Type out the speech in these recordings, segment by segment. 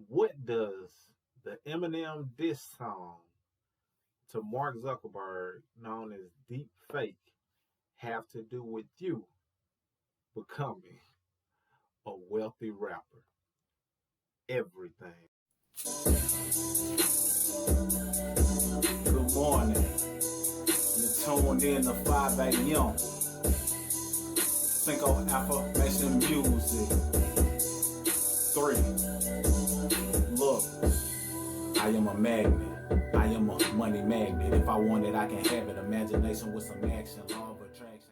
What does the Eminem diss song to Mark Zuckerberg, known as Deep Fake, have to do with you becoming a wealthy rapper? Everything. Good morning. You're tuned in to 5 a.m. Cinco affirmation music. 3. Look, I am a magnet. I am a money magnet. If I want it, I can have it. Imagination with some action. Law of attraction.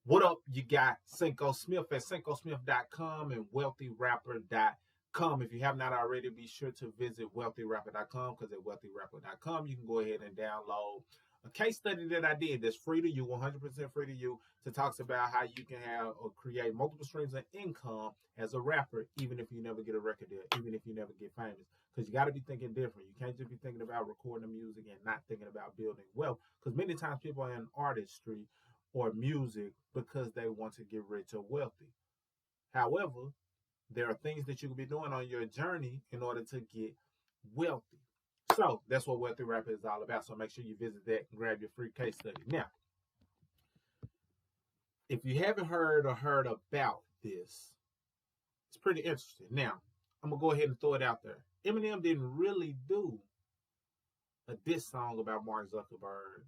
What up? You got Cinco Smith at CincoSmith.com and WealthyRapper.com. If you have not already, be sure to visit WealthyRapper.com, because at WealthyRapper.com you can go ahead and download a case study that I did that's free to you, 100% free to you, to talks about how you can have or create multiple streams of income as a rapper, even if you never get a record deal, even if you never get famous. Because you got to be thinking different. You can't just be thinking about recording music and not thinking about building wealth. Because many times people are in artistry or music because they want to get rich or wealthy. However, there are things that you can be doing on your journey in order to get wealthy. So that's what Wealthy Rapper is all about. So make sure you visit that and grab your free case study. Now, if you haven't heard about this, it's pretty interesting. Now, I'm going to go ahead and throw it out there. Eminem didn't really do a diss song about Mark Zuckerberg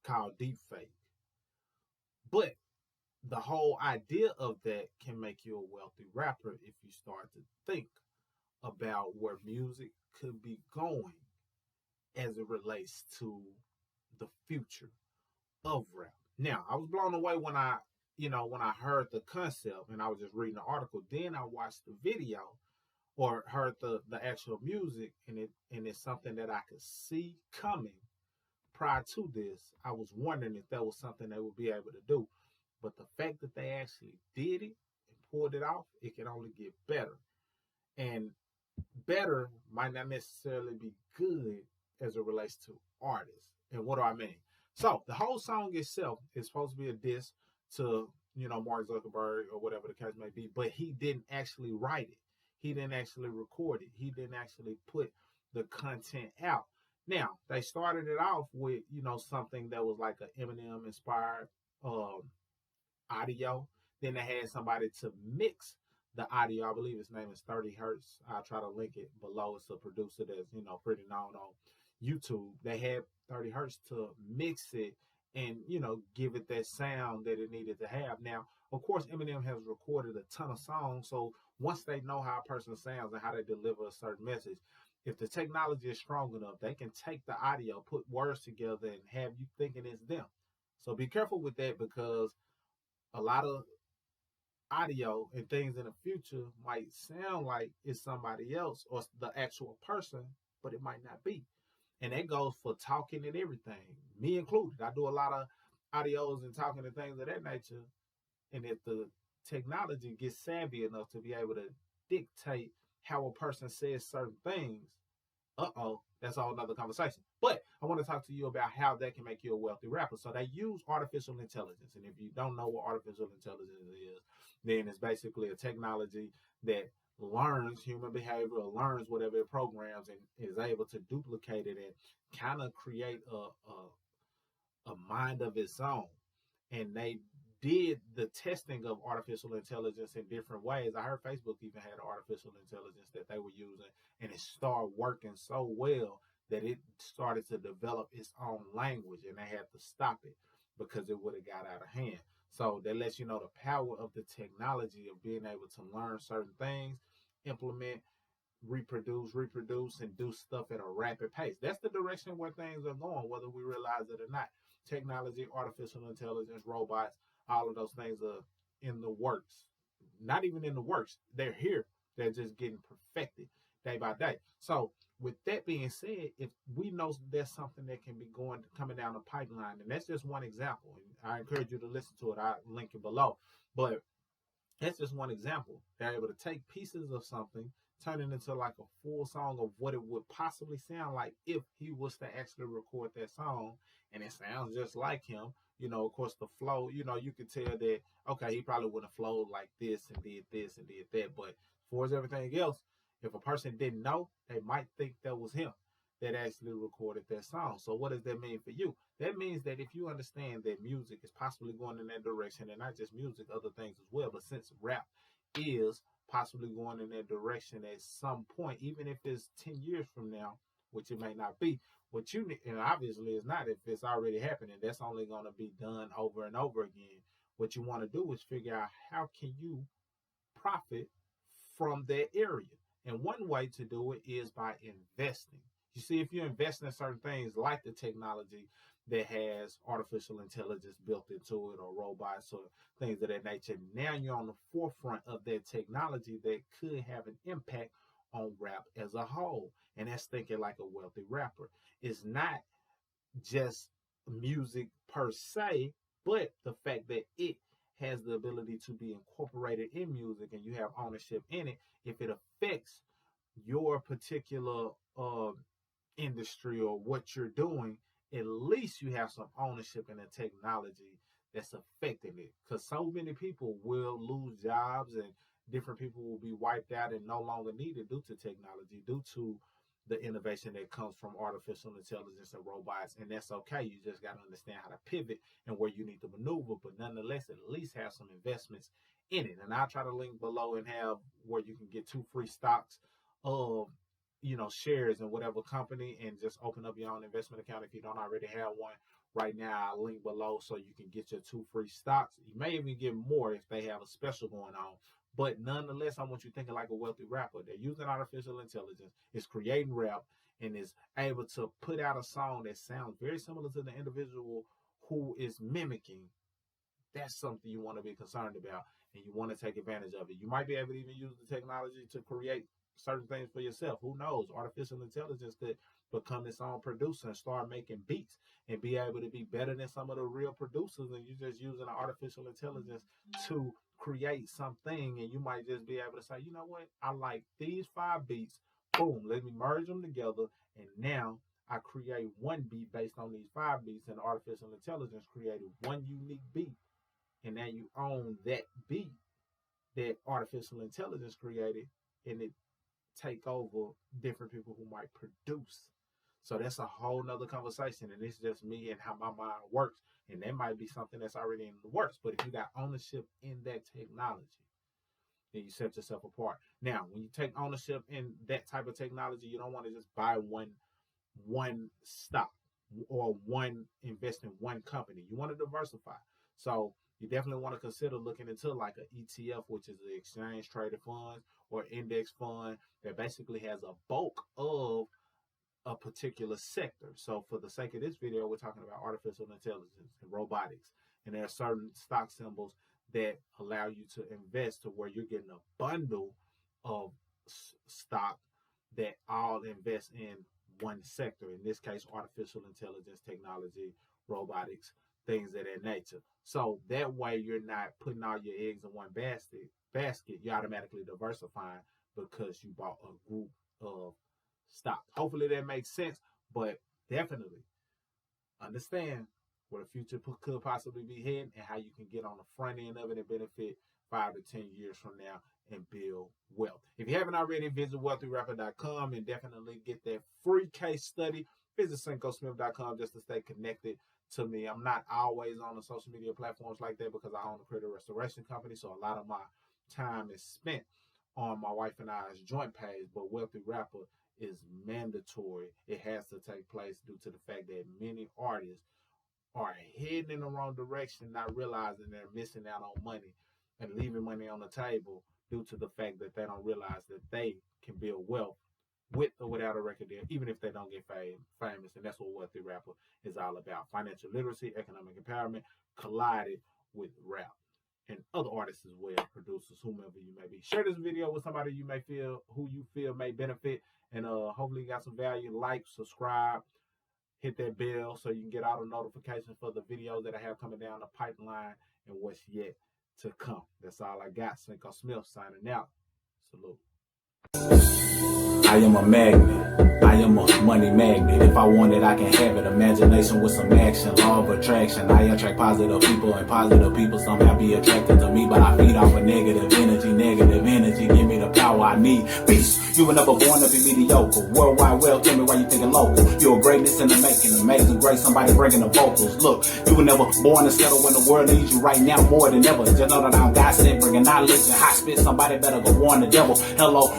called Deep Fake. But the whole idea of that can make you a wealthy rapper if you start to think about where music could be going as it relates to the future of rap. Now, I was blown away when I heard the concept and I was just reading the article. Then I watched the video or heard the actual music, and it's something that I could see coming. Prior to this, I was wondering if that was something they would be able to do. But the fact that they actually did it and pulled it off, it can only get better. And better might not necessarily be good as it relates to artists. And what do I mean? So the whole song itself is supposed to be a diss to, Mark Zuckerberg or whatever the case may be, but he didn't actually write it. He didn't actually record it. He didn't actually put the content out. Now, they started it off with, something that was like an Eminem inspired audio. Then they had somebody to mix the audio. I believe his name is 30 Hertz. I'll try to link it below. It's a producer that's, pretty known on YouTube. They had 30 Hertz to mix it and, give it that sound that it needed to have. Now, of course, Eminem has recorded a ton of songs. So once they know how a person sounds and how they deliver a certain message, if the technology is strong enough, they can take the audio, put words together, and have you thinking it's them. So be careful with that, because a lot of audio and things in the future might sound like it's somebody else or the actual person, but it might not be. And that goes for talking and everything, me included. I do a lot of audios and talking and things of that nature. And if the technology gets savvy enough to be able to dictate how a person says certain things, that's all another conversation. But I want to talk to you about how that can make you a wealthy rapper. So they use artificial intelligence. And if you don't know what artificial intelligence is, then it's basically a technology that learns human behavior or learns whatever it programs and is able to duplicate it and kind of create a mind of its own. And they did the testing of artificial intelligence in different ways. I heard Facebook even had artificial intelligence that they were using, and it started working so well that it started to develop its own language, and they had to stop it because it would have got out of hand. So that lets you know the power of the technology of being able to learn certain things, implement, reproduce, and do stuff at a rapid pace. That's the direction where things are going, whether we realize it or not. Technology, artificial intelligence, robots, all of those things are in the works. Not even in the works. They're here. They're just getting perfected day by day. So with that being said, if we know there's something that can be coming down the pipeline, and that's just one example. And I encourage you to listen to it. I'll link it below. But that's just one example. They're able to take pieces of something, turn it into like a full song of what it would possibly sound like if he was to actually record that song, and it sounds just like him. Of course, the flow, you could tell that, okay, he probably wouldn't have flowed like this and did that, but For as everything else, if a person didn't know, they might think that was him that actually recorded that song. So what does that mean for you? That means that if you understand that music is possibly going in that direction, and not just music, other things as well, but since rap is possibly going in that direction at some point, even if it's 10 years from now, which it may not be, what you need, and obviously it's not if it's already happening, that's only going to be done over and over again. What you want to do is figure out how can you profit from that area. And one way to do it is by investing. You see, if you invest in certain things like the technology that has artificial intelligence built into it, or robots, or things of that nature, now you're on the forefront of that technology that could have an impact on rap as a whole. And that's thinking like a wealthy rapper. It's not just music per se, but the fact that it has the ability to be incorporated in music and you have ownership in it. If it affects your particular industry or what you're doing, at least you have some ownership in the technology that's affecting it. Because so many people will lose jobs and different people will be wiped out and no longer needed due to technology, due to the innovation that comes from artificial intelligence and robots. And that's okay. You just got to understand how to pivot and where you need to maneuver, but nonetheless, at least have some investments in it. And I'll try to link below and have where you can get 2 free stocks of, shares in whatever company, and just open up your own investment account if you don't already have one. Right now, I'll link below so you can get your 2 free stocks. You may even get more if they have a special going on. But nonetheless, I want you thinking like a wealthy rapper. They're using artificial intelligence, it's creating rap, and is able to put out a song that sounds very similar to the individual who is mimicking. That's something you want to be concerned about, and you want to take advantage of it. You might be able to even use the technology to create certain things for yourself. Who knows? Artificial intelligence could become its own producer and start making beats and be able to be better than some of the real producers, and you're just using the artificial intelligence to create something. And you might just be able to say, you know what, I like these 5 beats, boom, let me merge them together, and now I create one beat based on these 5 beats, and artificial intelligence created one unique beat, and now you own that beat that artificial intelligence created, and it take over different people who might produce. So that's a whole nother conversation, and it's just me and how my mind works. And that might be something that's already in the works. But if you got ownership in that technology, then you set yourself apart. Now, when you take ownership in that type of technology, you don't want to just buy one stock or invest in one company. You want to diversify. So you definitely want to consider looking into like an ETF, which is the exchange traded funds, or index fund that basically has a bulk of a particular sector. So for the sake of this video, we're talking about artificial intelligence and robotics. And there are certain stock symbols that allow you to invest to where you're getting a bundle of stock that all invest in one sector. In this case, artificial intelligence, technology, robotics, things of that nature. So that way you're not putting all your eggs in one basket. You're automatically diversifying because you bought a group of stock. Hopefully that makes sense, but definitely understand where the future could possibly be heading and how you can get on the front end of it and benefit 5 to 10 years from now and build wealth. If you haven't already, visit wealthyrapper.com and definitely get that free case study. Visit cincosmith.com just to stay connected to me. I'm not always on the social media platforms like that because I own a credit restoration company, so a lot of my time is spent on my wife and I's joint page, but Wealthy Rapper is mandatory. It has to take place due to the fact that many artists are heading in the wrong direction, not realizing they're missing out on money and leaving money on the table due to the fact that they don't realize that they can build wealth with or without a record deal, even if they don't get famous. And that's what Wealthy Rapper is all about. Financial literacy, economic empowerment, collided with rap. And other artists as well, producers, whomever you may be. Share this video with somebody who you feel may benefit. And hopefully you got some value. Like, subscribe, hit that bell so you can get all the notifications for the videos that I have coming down the pipeline and what's yet to come. That's all I got. Cinco Smith signing out. Salute. I am a magnet. I am a money magnet. If I want it, I can have it. Imagination with some action, law of attraction. I attract positive people, and positive people somehow be attracted to me. But I feed off of negative energy. Negative energy give me the power I need. Peace. You were never born to be mediocre. Worldwide well, tell me why you thinking local. You're a greatness in the making, amazing grace. Somebody bringing the vocals. Look, you were never born to settle when the world needs you right now more than ever. Just know that I'm God sent, bringing knowledge and hot spit. Somebody better go warn the devil. Hello.